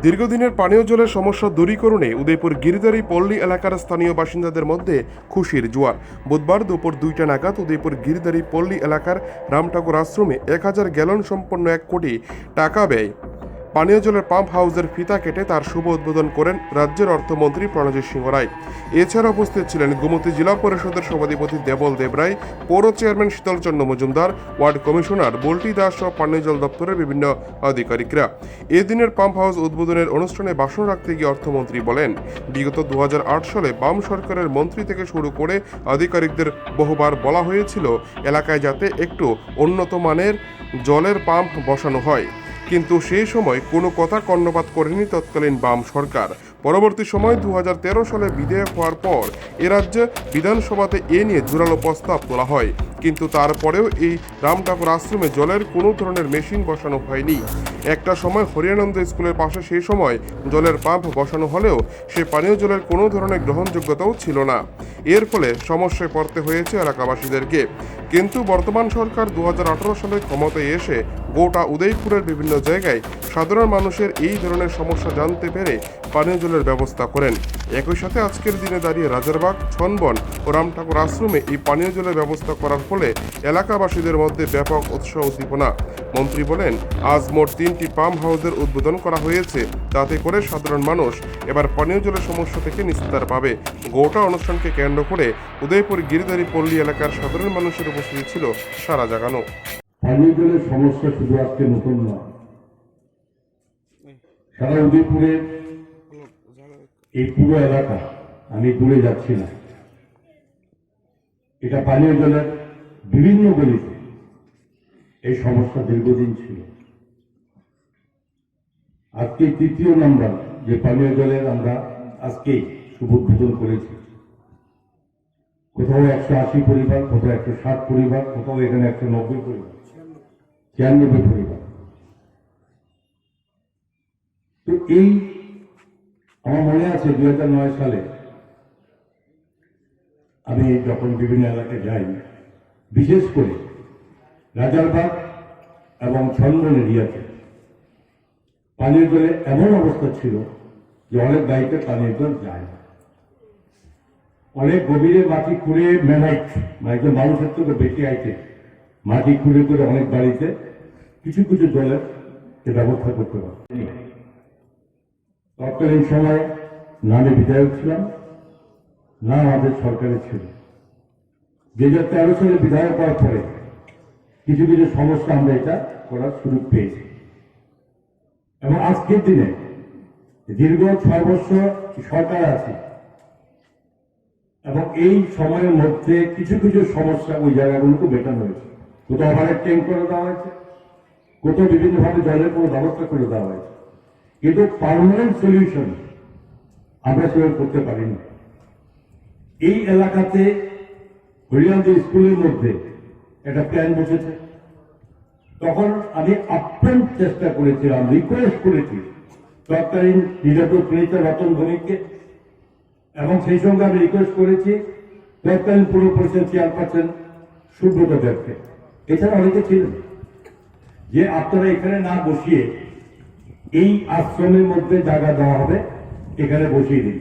দীর্ঘদিনের পানীয় জলের সমস্যা দূরীকরণে উদয়পুর গিরিদারি পল্লী এলাকার স্থানীয় বাসিন্দাদের মধ্যে খুশির জোয়ার। বুধবার দুপুর 2টা নাগাদ উদয়পুর গিরিদারি পল্লী এলাকার রামঠাকুর আশ্রমে 1000 গ্যালন সম্পন্ন 1 কোটি টাকা ব্যয় পানীয় জলের পাম্প হাউসের ফিতা কেটে তার শুভ উদ্বোধন করেন রাজ্যের অর্থমন্ত্রী প্রণজিৎ সিংহ রায়। এছাড়া উপস্থিত ছিলেন গোমতী জেলা পরিষদের সভাধিপতি দেবল দেবরায়, পৌর chairman Shitalchandra Majumdar, ward commissioner Bolti Das সহ পানীয় জল দপ্তরের বিভিন্ন আধিকারিকরা। এদিনের পাম্প হাউস উদ্বোধনের অনুষ্ঠানে ভাষণ রাখতে গিয়ে অর্থমন্ত্রী বলেন, বিগত 2008 সালে বাম সরকারের মন্ত্রী থেকে শুরু করে আধিকারিকদের বহুবার বলা হয়েছিল এলাকায় যাতে একটু উন্নত মানের জলের পাম্প বসানো হয়, কিন্তু সেই সময় কোনো কথা কর্ণপাত করেনি তৎকালীন বাম সরকার। পরবর্তী সময় 2013 সালে বিধেয়ক হওয়ার পর এ রাজ্যে বিধানসভাতে এ নিয়ে জোরালো প্রস্তাব তোলা হয়, কিন্তু তারপরেও এই রামঠাকুর আশ্রমে জলের কোনো ধরনের মেশিন বসানো হয়নি। একটা সময় হরিয়ানন্দ স্কুলের পাশে সেই সময় জলের পাম্প বসানো হলেও সে পানীয় জলের কোনো ধরনের গ্রহণযোগ্যতাও ছিল না। এর ফলে সমস্যায় পড়তে হয়েছে এলাকাবাসীদেরকে। কিন্তু বর্তমান সরকার 2018 সালে ক্ষমতায় এসে গোটা উদয়পুরের বিভিন্ন জায়গায় সাধারণ মানুষের এই ধরনের সমস্যা জানতে পেরে পানীয় জলের ব্যবস্থা করেন। একই সাথে আজকের দিনে দাঁড়িয়ে রাজারবাগ, ছনবন ও রামঠাকুর আশ্রমে এই পানীয় জলের ব্যবস্থা করার ফলে এলাকাবাসীদের মধ্যে ব্যাপক উৎসাহ উদ্দীপনা। মন্ত্রী বলেন, আজ মোট 3টি পাম্প হাউসের উদ্বোধন করা হয়েছে, তাতে করে সাধারণ মানুষ এবার পানীয় জলের সমস্যা থেকে নিস্তার পাবে। গোটা অনুষ্ঠানকে কেন্দ্র করে উদয়পুর গিরিদারি পল্লী এলাকার সাধারণ মানুষের উপস্থিতি ছিল সারা জাগানো। পানীয় জলের সমস্যা শুধু আজকে নতুন নয়, সারা উদয়পুরের এই পুরো এলাকা, আমি দূরে যাচ্ছি না, এটা পানীয় জলের বিভিন্ন গলিতে এই সমস্যা দীর্ঘদিন ছিল। আজকে 3য় নাম্বার যে পানীয় জলের আমরা আজকে শুভ উদ্বোধন করেছি। কোথাও 180 পরিবার, কোথাও 160 পরিবার, কোথাও এখানে 190 পরিবার, 96 পরিবার। তো এই আমার মনে আছে 2009 সালে আমি যখন বিভিন্ন এলাকায় যাই, বিশেষ করে রাজারবাগ এবং ছন্দন এরিয়াতে পানীয় জলে এমন অবস্থা ছিল যে অনেক বাড়িতে পানীয় জল যায় না। অনেক গভীরে মাটি খুঁড়ে ম্যানাইট, মানে মানুষের থেকে বেশি আইতে মাটি খুঁড়ে করে অনেক বাড়িতে কিছু কিছু জলের ব্যবস্থা করতে পারে। তৎকালীন সময় না আমি বিধায়ক ছিলাম, না আমাদের সরকারে ছিল। 2013 সালে বিধায়ক হওয়ার পরে কিছু কিছু সমস্যা আমরা এটা করার সুযোগ পেয়েছি, এবং আজকের দিনে দীর্ঘ 6 বছর সরকার আছে, এবং এই সময়ের মধ্যে কিছু কিছু সমস্যা ওই জায়গাগুলোকে মেটানো হয়েছে। কোথাও ওভারের ট্যাঙ্ক করে দেওয়া হয়েছে, কোথাও বিভিন্নভাবে জলের কোনো ব্যবস্থা করে দেওয়া হয়েছে, কিন্তু পার্মানেন্ট সলিউশন আমরা সেভাবে করতে পারিনি। এই এলাকাতে হরিয়ানন্দ স্কুলের মধ্যে একটা প্ল্যান বসেছে, তখন আমি আপ্রাণ চেষ্টা করেছিলাম, রিকোয়েস্ট করেছি তৎকালীন ডিরেক্টর প্রেসিডেন্ট রতন ধনীকে, এবং সেই সঙ্গে আমি রিকোয়েস্ট করেছি তৎকালীন পুর পরিষদ চেয়ারপারসন সুব্রত দেবকে, এছাড়া অনেকে ছিলেন, যে আপনারা এখানে না বসিয়ে এই আশ্রমের মধ্যে জায়গা দেওয়া হবে, এখানে বসিয়ে দিন।